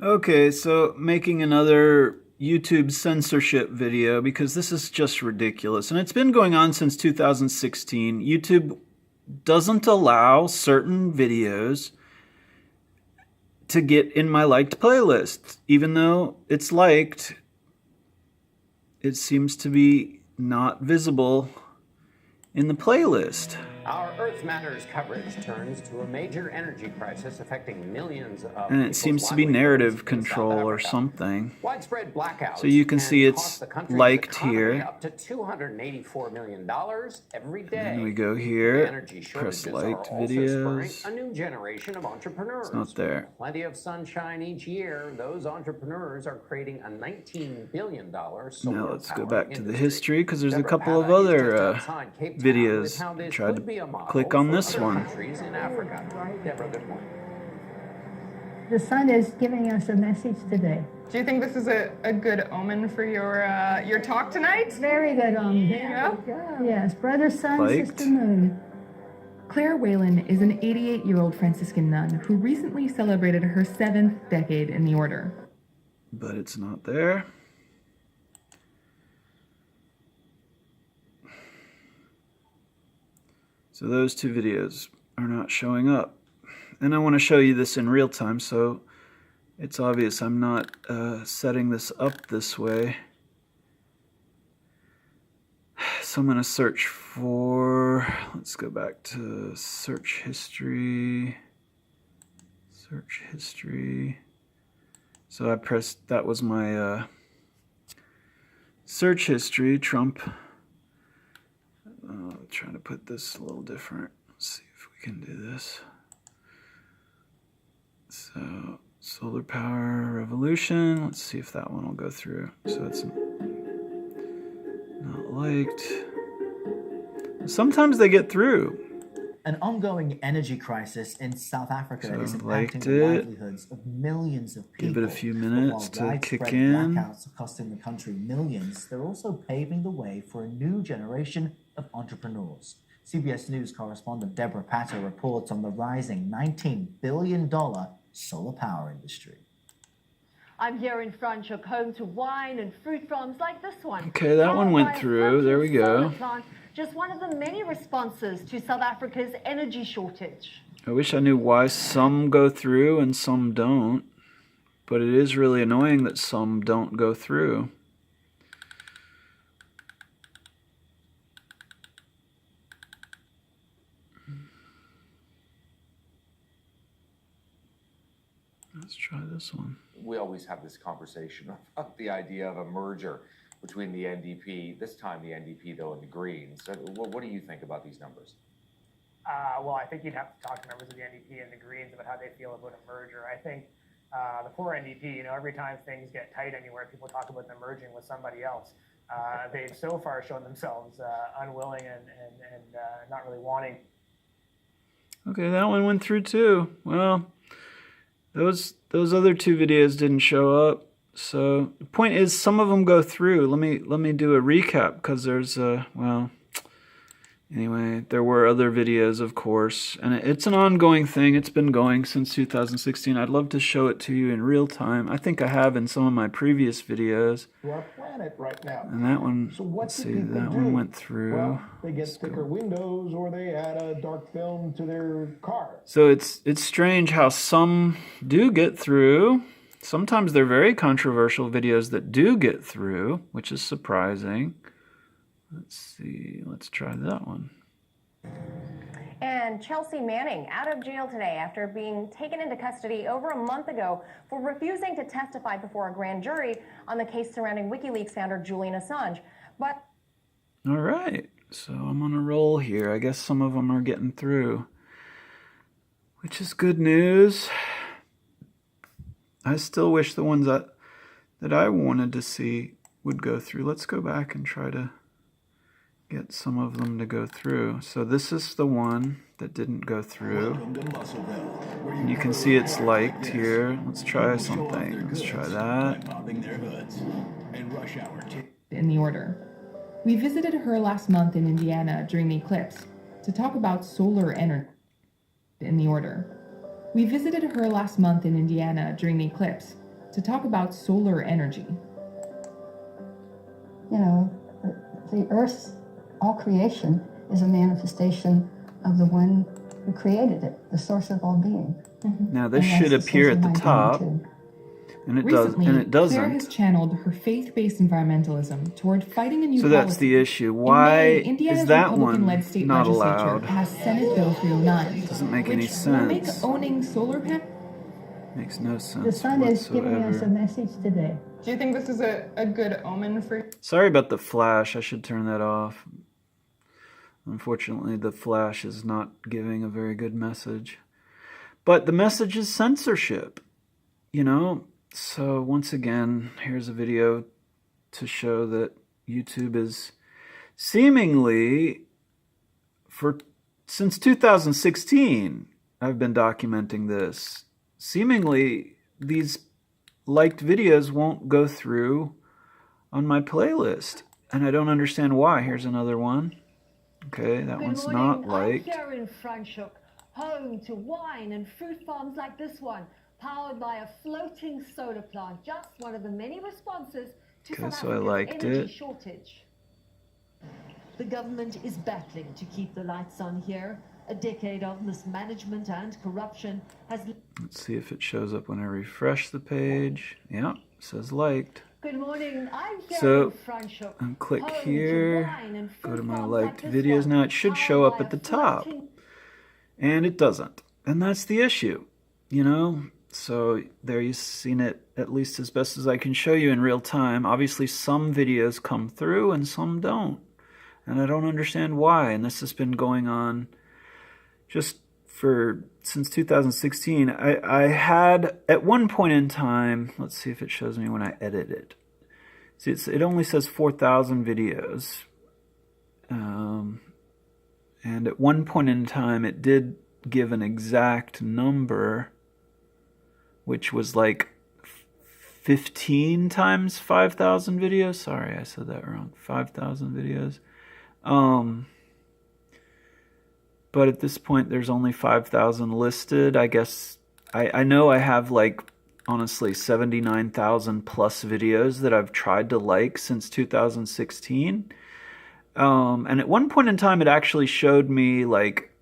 Okay, so making another YouTube censorship video because this is just ridiculous. And it's been going on since 2016. YouTube doesn't allow certain videos to get in my liked playlist. Even though it's liked, it seems to be not visible in the playlist. Our Earth Matters coverage turns to a major energy crisis affecting millions of And it seems to be narrative control or something. Widespread blackouts. So you can see it's liked here. Up to $284 million every day. And we go here, press liked videos. A new generation of entrepreneurs. It's not there. Plenty of sunshine each year. Those entrepreneurs are creating a $19 billion solar Now let's go power back to the industry. history because there's a couple of other videos. I tried to click on this one. The sun is giving us a message today. Do you think this is a good omen for your talk tonight? Very good omen. Yeah? Yes, brother sun, sister moon. Claire Whalen is an 88-year-old Franciscan nun who recently celebrated her 7th decade in the order. But it's not there. So those two videos are not showing up. And I want to show you this in real time, so it's obvious I'm not setting this up this way. So I'm going to search for, let's go back to search history. Search history. So I pressed, that was my search history, Trump. Trying to put this a little different. Let's see if we can do this. So, solar power revolution. Let's see if that one will go through. So it's not liked. Sometimes they get through. An ongoing energy crisis in South Africa is impacting the livelihoods of millions of people. Give it a few minutes to kick in. Blackouts are costing the country millions. They're also paving the way for a new generation of entrepreneurs. CBS News correspondent Deborah Patter reports on the rising $19 billion solar power industry. I'm here in Franschhoek, home to wine and fruit farms like this one. Okay, that one went through. There we go. Just one of the many responses to South Africa's energy shortage. I wish I knew why some go through and some don't, but it is really annoying that some don't go through. Let's try this one. We always have this conversation about the idea of a merger between the NDP, this time the NDP, though, and the Greens. So what do you think about these numbers? Well, I think you'd have to talk to members of the NDP and the Greens about how they feel about a merger. I think the poor NDP, every time things get tight anywhere, people talk about them merging with somebody else. They've so far shown themselves unwilling and not really wanting. Okay, that one went through too. Well, those other two videos didn't show up. So the point is, some of them go through. Let me do a recap because there's well, anyway, there were other videos, of course, and it's an ongoing thing. It's been going since 2016. I'd love to show it to you in real time. I think I have in some of my previous videos. To our planet right now. And that one, so what let's see, that one went through. Well, they get thicker windows, or they add a dark film to their car. So it's strange how some do get through. Sometimes they're very controversial videos that do get through, which is surprising. Let's see, let's try that one. And Chelsea Manning out of jail today after being taken into custody over a month ago for refusing to testify before a grand jury on the case surrounding WikiLeaks founder Julian Assange. But all right, so I'm on a roll here. I guess some of them are getting through, which is good news. I still wish the ones that I wanted to see would go through. Let's go back and try to get some of them to go through. So this is the one that didn't go through. And you can see it's liked here. Let's try something. Let's try that. In the order. We visited her last month in Indiana during the eclipse to talk about solar energy. In the order. We visited her last month in Indiana during the eclipse to talk about solar energy. You know, the Earth, all creation, is a manifestation of the one who created it, the source of all being. Now this And that's should the appear source at of the my top, being, too. and it Recently, Claire has doesn't. channeled her faith-based environmentalism toward fighting a new So that's the policy. issue. In Why May, is Indiana's that Republican-led one state not legislature allowed? passed Senate Bill 309, Doesn't make any which will make sense. owning solar panels. Makes no The sense sun is giving us a whatsoever. message today. Do you think this is a good omen for? Sorry about the flash. I should turn that off. Unfortunately, the flash is not giving a very good message. But the message is censorship, you know? So once again, here's a video to show that YouTube is seemingly, since 2016, I've been documenting this. Seemingly, these liked videos won't go through on my playlist. And I don't understand why. Here's another one. Okay, that one's not liked. I'm here in Franschhoek, home to wine and fruit farms like this one, powered by a floating solar plant. Just one of the many responses to Okay, South so I Africa's liked energy it. shortage. The government is battling to keep the lights on here. A decade of mismanagement and corruption has... Let's see if it shows up when I refresh the page. Yeah, it says liked. Good morning, I'm here So, in Franschhoek, and click home to here, wine and go fruit to my farms liked like this videos. one, Now it should show powered up by at the a top. floating... And it doesn't. And that's the issue, you know? So there you've seen it at least as best as I can show you in real time. Obviously some videos come through and some don't. And I don't understand why. And this has been going on just since 2016. I had, at one point in time, let's see if it shows me when I edit it. See, it only says 4,000 videos. And at one point in time, it did give an exact number, which was like 15 times 5,000 videos. Sorry, I said that wrong. 5,000 videos. But at this point, there's only 5,000 listed. I guess, I know I have like, honestly, 79,000 plus videos that I've tried to like since 2016. And at one point in time, it actually showed me like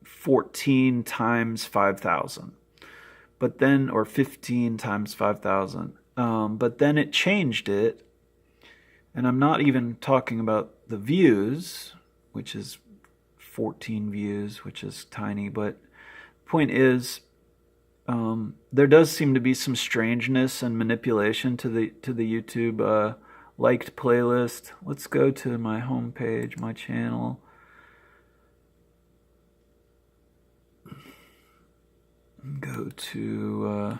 14 times 5,000. But then, or 15 times 5,000. But then it changed it. And I'm not even talking about the views, which is 14 views, which is tiny. But point is, there does seem to be some strangeness and manipulation to the YouTube liked playlist. Let's go to my homepage, my channel. Go to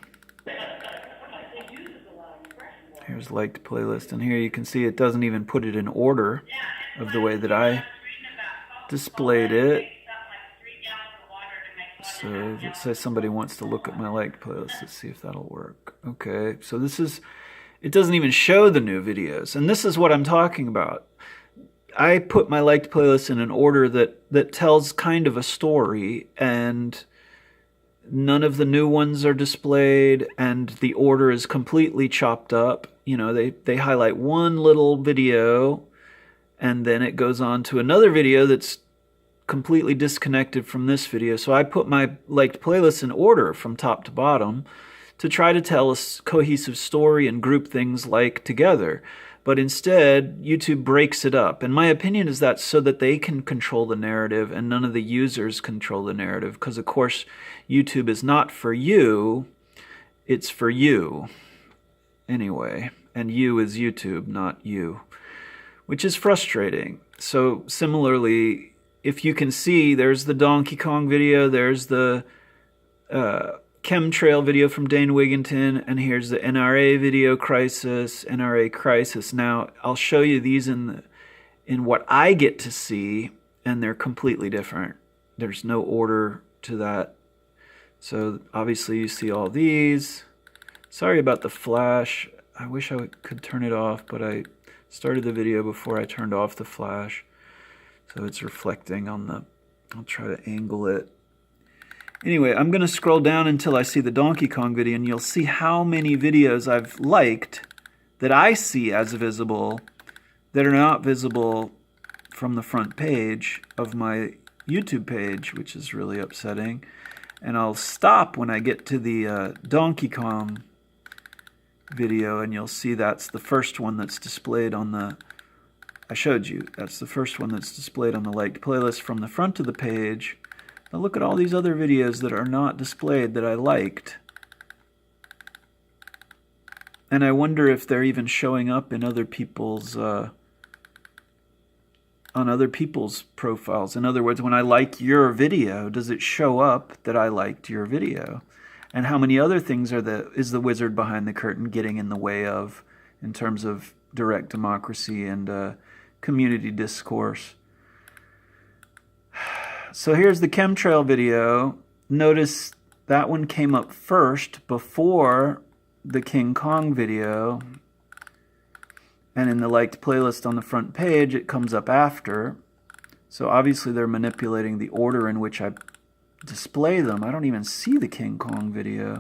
here's liked playlist, and here you can see it doesn't even put it in order of the way that I displayed it. So let's say somebody wants to look at my liked playlist. Let's see if that'll work. Okay, so this is, it doesn't even show the new videos, and this is what I'm talking about. I put my liked playlist in an order that tells kind of a story, and none of the new ones are displayed, and the order is completely chopped up. You know, they highlight one little video, and then it goes on to another video that's completely disconnected from this video. So I put my liked playlist in order from top to bottom to try to tell a cohesive story and group things like together. But instead, YouTube breaks it up. And my opinion is that so that they can control the narrative and none of the users control the narrative. Because, of course, YouTube is not for you. It's for you. Anyway. And you is YouTube, not you. Which is frustrating. So, similarly, if you can see, there's the Donkey Kong video. There's the chemtrail video from Dane Wigginton, and here's the NRA video crisis, NRA crisis. Now, I'll show you these in what I get to see, and they're completely different. There's no order to that. So, obviously, you see all these. Sorry about the flash. I wish I could turn it off, but I started the video before I turned off the flash. So it's reflecting on the, I'll try to angle it. Anyway, I'm going to scroll down until I see the Donkey Kong video, and you'll see how many videos I've liked that I see as visible that are not visible from the front page of my YouTube page, which is really upsetting. And I'll stop when I get to the Donkey Kong video, and you'll see that's the first one that's displayed on the, I showed you, that's the first one that's displayed on the liked playlist from the front of the page. Now look at all these other videos that are not displayed that I liked. And I wonder if they're even showing up in other people's, on other people's profiles. In other words, when I like your video, does it show up that I liked your video? And how many other things is the wizard behind the curtain getting in the way of in terms of direct democracy and community discourse? So here's the chemtrail video. Notice that one came up first before the King Kong video. And in the liked playlist on the front page, it comes up after. So obviously they're manipulating the order in which I display them. I don't even see the King Kong video.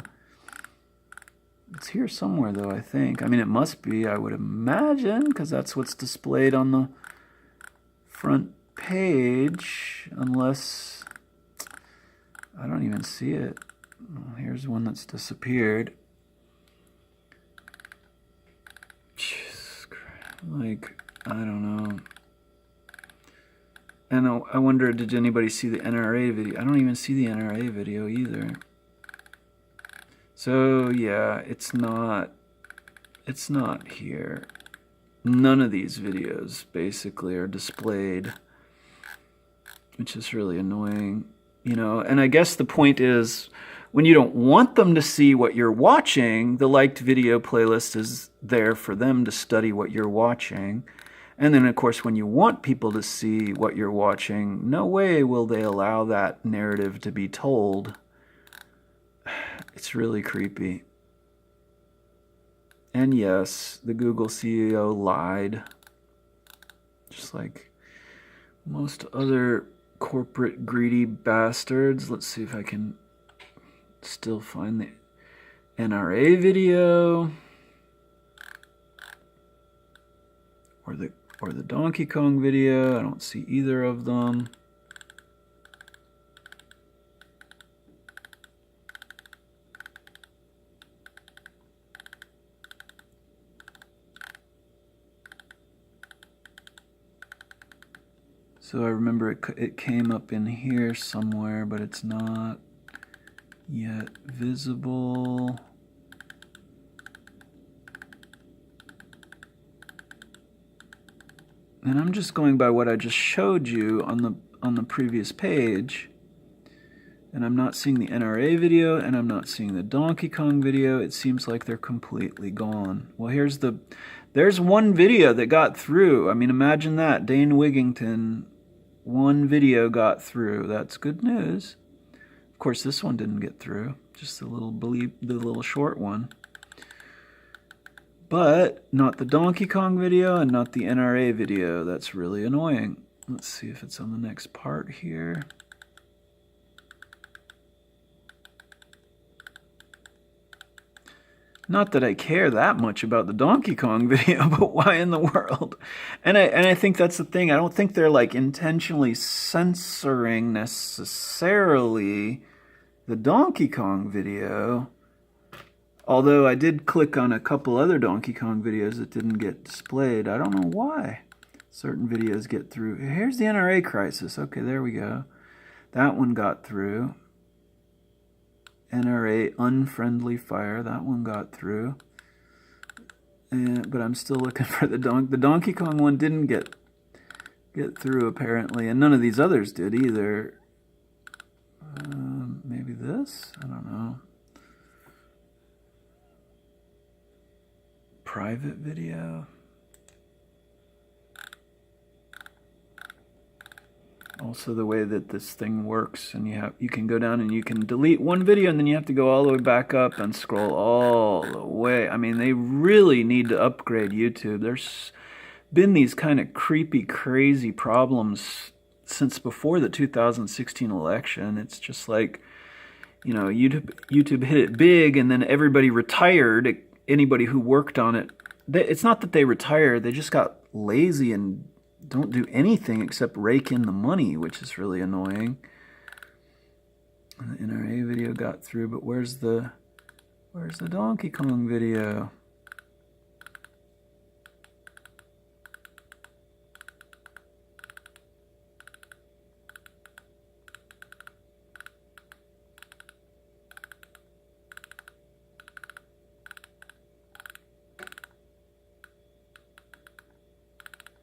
It's here somewhere though, I think. I mean, it must be, I would imagine, because that's what's displayed on the front page, unless I don't even see it. Oh, here's one that's disappeared. Like, I don't know. And I wonder, did anybody see the NRA video? I don't even see the NRA video either. So yeah, it's not here. None of these videos basically are displayed, which is really annoying, you know. And I guess the point is, when you don't want them to see what you're watching, the liked video playlist is there for them to study what you're watching. And then, of course, when you want people to see what you're watching, no way will they allow that narrative to be told. It's really creepy. And yes, the Google CEO lied. Just like most other corporate greedy bastards. Let's see if I can still find the NRA video or the Donkey Kong video. I don't see either of them. So I remember it came up in here somewhere, but it's not yet visible. And I'm just going by what I just showed you on the previous page. And I'm not seeing the NRA video, and I'm not seeing the Donkey Kong video. It seems like they're completely gone. Well, there's one video that got through. I mean, imagine that. Dane Wigington, one video got through. That's good news. Of course, this one didn't get through. Just the little short one. But not the Donkey Kong video and not the NRA video. That's really annoying. Let's see if it's on the next part here. Not that I care that much about the Donkey Kong video, but why in the world? And I think that's the thing. I don't think they're like intentionally censoring necessarily the Donkey Kong video. Although I did click on a couple other Donkey Kong videos that didn't get displayed. I don't know why certain videos get through. Here's the NRA crisis. Okay, there we go. That one got through. NRA unfriendly fire. That one got through. But I'm still looking for the Donkey Kong one didn't get through apparently, and none of these others did either. Maybe this? I don't know. Private video. Also the way that this thing works, and you can go down and you can delete one video, and then you have to go all the way back up and scroll all the way. I mean, they really need to upgrade YouTube. There's been these kind of creepy, crazy problems since before the 2016 election. It's just like you know, YouTube hit it big, and then everybody retired. Anybody who worked on it, it's not that they retired, they just got lazy and don't do anything except rake in the money, which is really annoying. And the NRA video got through, but where's the Donkey Kong video?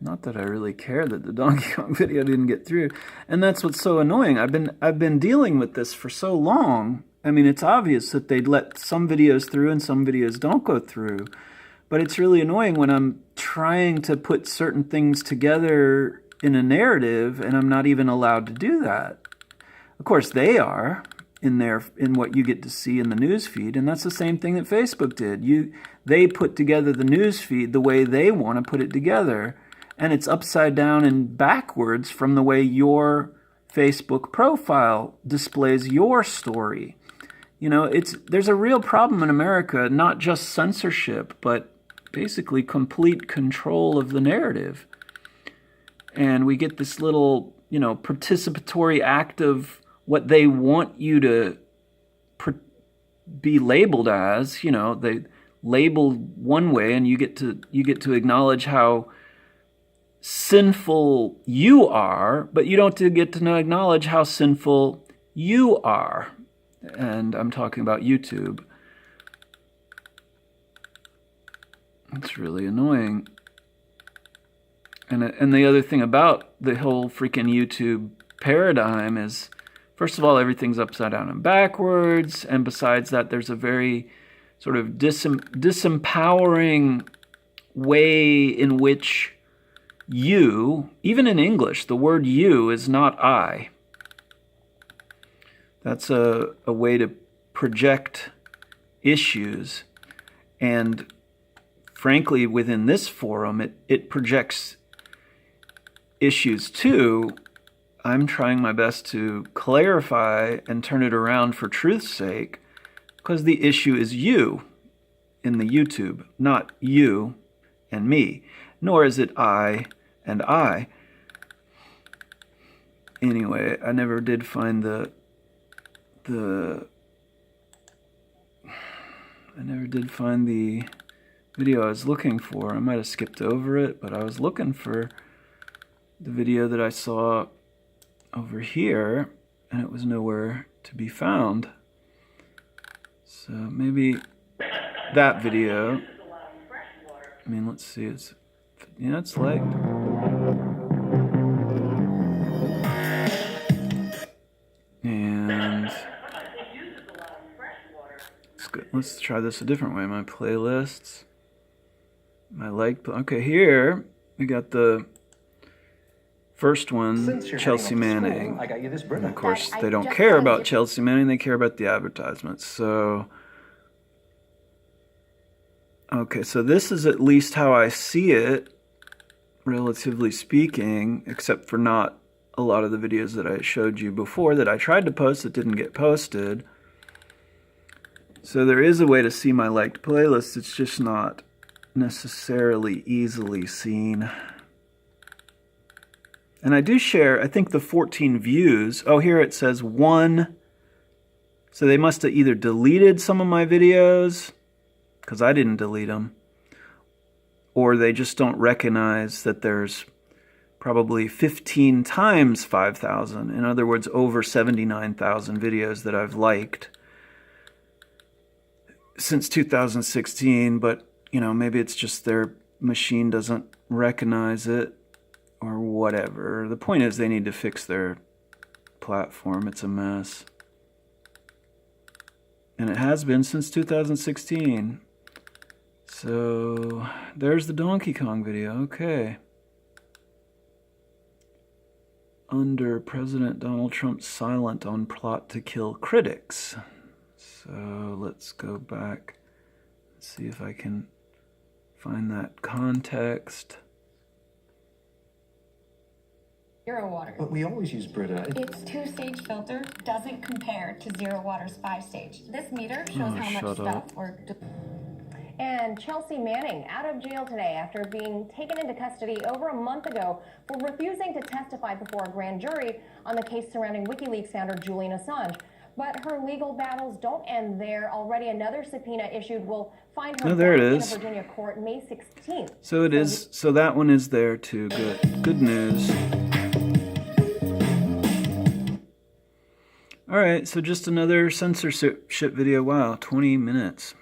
Not that I really care that the Donkey Kong video didn't get through. And that's what's so annoying. I've been dealing with this for so long. I mean, it's obvious that they'd let some videos through and some videos don't go through. But it's really annoying when I'm trying to put certain things together in a narrative and I'm not even allowed to do that. Of course, they are in what you get to see in the news feed, and that's the same thing that Facebook did. They put together the news feed the way they want to put it together. And it's upside down and backwards from the way your Facebook profile displays your story. You know, there's a real problem in America, not just censorship, but basically complete control of the narrative. And we get this little, you know, participatory act of what they want you to be labeled as. You know, they label one way, and you get to acknowledge how sinful you are, but you don't get to acknowledge how sinful you are. And I'm talking about YouTube. It's really annoying. And the other thing about the whole freaking YouTube paradigm is, first of all, everything's upside down and backwards, and besides that, there's a very sort of disempowering way in which you, even in English, the word you is not I. That's a way to project issues. And frankly, within this forum, it projects issues too. I'm trying my best to clarify and turn it around for truth's sake, because the issue is you in the YouTube, not you and me. Nor is it I and I. Anyway, I never did find the video I was looking for. I might have skipped over it, but I was looking for the video that I saw over here, and it was nowhere to be found. So maybe that video. I mean, let's see. It's like. And let's try this a different way. My playlists, my okay, here we got the first one, Chelsea Manning. I got you this and of course, they don't care about Chelsea Manning, they care about the advertisements. So, okay, so this is at least how I see it, relatively speaking, except for not a lot of the videos that I showed you before that I tried to post that didn't get posted. So there is a way to see my liked playlists, it's just not necessarily easily seen. And I do share, I think, the 14 views. Oh, here it says 1. So they must have either deleted some of my videos, because I didn't delete them, or they just don't recognize that there's probably 15 times 5,000. In other words, over 79,000 videos that I've liked since 2016. But, you know, maybe it's just their machine doesn't recognize it or whatever. The point is they need to fix their platform. It's a mess. And it has been since 2016. So there's the Donkey Kong video. Okay. Under President Donald Trump silent on plot to kill critics. So let's go back and see if I can find that context. Zero water. But we always use Brita. Its 2-stage filter doesn't compare to Zero Water's 5-stage. This meter shows how much shut stuff up. we're And Chelsea Manning out of jail today after being taken into custody over a month ago for refusing to testify before a grand jury on the case surrounding WikiLeaks founder Julian Assange. But her legal battles don't end there. Already another subpoena issued will find her there it back in is. a Virginia court May 16th. So it is. So that one is there too. Good news. All right, so just another censorship video. Wow, 20 minutes.